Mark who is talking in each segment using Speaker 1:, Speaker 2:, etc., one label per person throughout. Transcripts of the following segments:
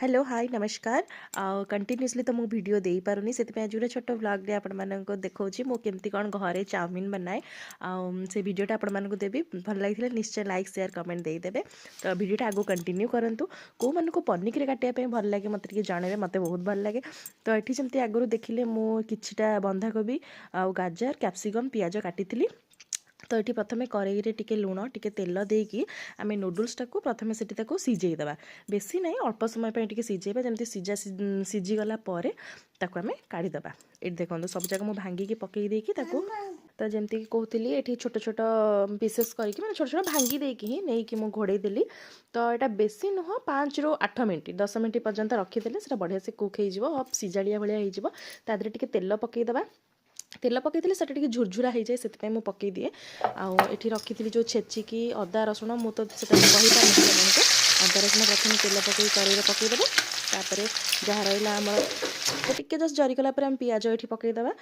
Speaker 1: Hello hi नमस्कार continuously तो मु वीडियो दे पारुनी से आज गोटे छोट व्लॉग रे आपण मानको देखौची मु केमती कोन घरे चाउमीन बनाए से वीडियोटा आपण मानको देबी भल लागिले निश्चय लाइक शेयर कमेंट दे देबे। तो वीडियोटा आगो कंटिन्यू करंतु को मानको पनिक रे काटिया पे भल लागे मते टिके जानेबे मते बहुत भल लागे। तो एठी जेमती आगरो देखिले मु किछिटा बंधाकोबी आ गाजर कैप्सिकम पियाज काटिथिली। तो ये प्रथम कड़ाई टिके लुण टिके तेल देकी आम नूडल्स टाक प्रथम से सीझेदेवा बेसी ना अल्प समय टे सीझेबा जमी सीझा सीझीगला आम काढ़ीदेवा। ये देखो सब जगह मुझे भांगिकी पकई देकी तो जमती कहती ये छोट छोट पीसेस करके मैंने छोट छोट भांगी देकी ही नहीं कि घोड़े देली। तो यहाँ बेसी नुह 5 ରୁ 8 मिनट 10 मिनट पर्यंत रखीदे से बढ़िया से कुक हो सीजाड़िया भाया हो टे तेल पकईदेवा। तेल पकई से झुरझुरा हो जाए से मुझे पकई दिए आठी रखी जो छेचिकी अदा रसुण मुझे तो कही पारे अदा रसुण प्रथम तेल पकई कड़े पकईदेव तापर जहाँ रहा आम टे जस्ट जरीगला आम पिज ये पकईदेवा।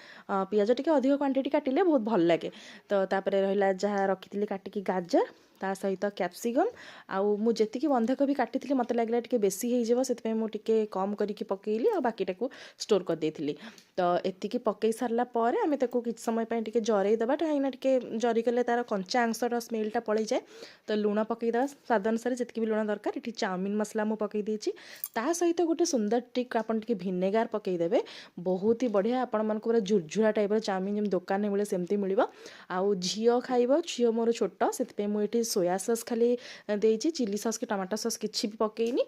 Speaker 1: पिज टे अधिक क्वांटिटी काटिले बहुत भल लगे। तो तापर रहा जहाँ रखी काटिकी गाजर ता सहित कैप्सिकम आउ मुझे बंधाकोबी काटी मत लगे टे बेसी हो मुझे कम करके पकईली आ बाकीटा को स्टोर कर देती। तो एतिकी पकई सारा पर आम कि समय टे जरईदेवा कहीं टे जरीगले तार कंचा अंशर स्मेलटा पड़े जाए। तो लुण पकईदेवा स्वाद अनुसार जी भी लुण दरकार। ये चाउमीन मसला मुझे पकई देती ता सहित गोटे सुंदर ट्रिक आपन टे भिनेगार पकईदेवे बहुत ही बढ़िया आपण मन पूरा झुरझुरा टाइप चाउमीन जमी दुकान मिले सेमती मिल। आउ झील खाइब झील मोर छोट से मुझे सोया सॉस खाली देती चिली सॉस कि टमाटो सॉस किसी भी पकईनी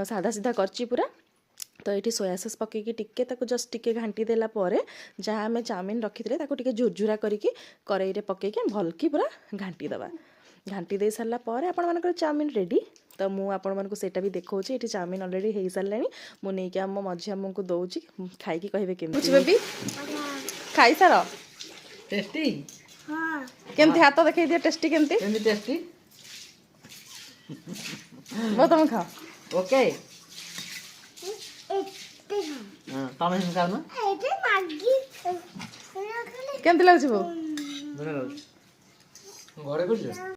Speaker 1: सादा सीधा करची पूरा। तो ये सोया सॉस पकईकी टिके जस्ट टिके घाटी देला परे जहाँ आम चाउमीन रखी टे झुरझुरा करके कड़ाई पकईकी भल की पूरा घाटी देवा। घाटी दे सारा पर आपण मानकर चाउमीन रेडी। तो मुझे आपण मानक सेटा भी देखौची ये चाउमीन ऑलरेडी हो सारे मुझे आम मझी आम को दौची खाई कहे केमती खाई सार
Speaker 2: टेस्टी
Speaker 1: केमती हाथ देखई दिए टेस्टी केमती
Speaker 2: टेस्टी
Speaker 1: वो तुम खाओ
Speaker 2: ओके तमें खाओ ना
Speaker 1: केमती लगुच वो
Speaker 2: घरे